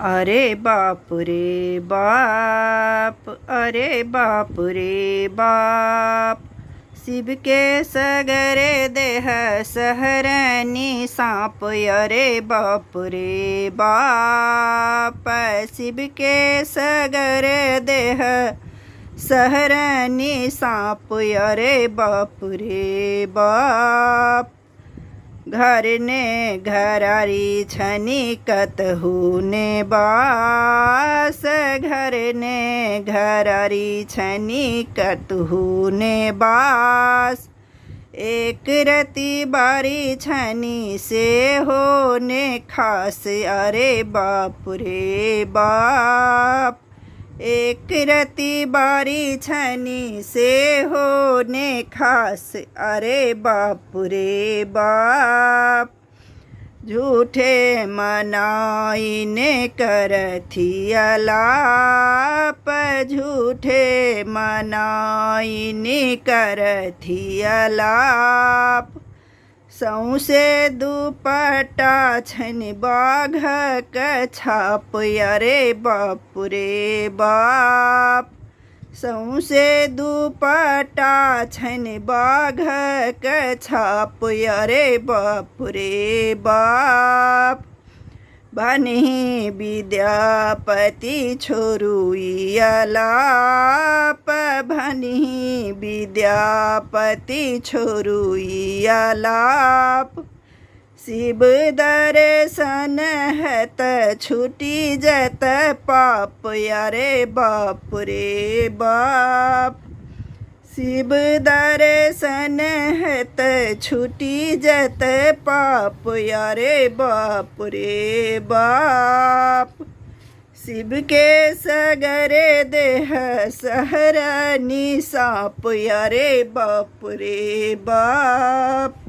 अरे बाप रे बाप, अरे बाप रे बाप। शिव के सगरे देह सहरनी सांप, अरे बाप रे बाप। शिव के सगरे देह सहरनी सांप, अरे बाप रे बाप। घर ने घरारी छनी कतहु ने बास, घर ने घरारी छनी कतहु ने बास। एक रति बारी छनी से हो ने खास, अरे बाप रे बाप। एक रति बारी छनी से हो ने खास, अरे बाप रे बाप। झूठे मनाई ने करथी अलाप, झूठे मनाई ने करथी अलाप। सौसे दुपट्टा छन बाघ क छाप, अरे बाप रे बाप। सौसे दुपट्टा छन बाघ क छाप, अरे बाप रे बाप। भनहि विद्यापति छोरुई अलाप, भनहि विद्यापति छोरुई अलाप। शिव दर्शन हत छुटी जत पाप, अरे बाप रे बाप। शिव दर्शन हत छुटी जत पाप, अरे बाप रे बाप। शिव के सगरे देह सहरनी सांप, अरे बाप रे बाप।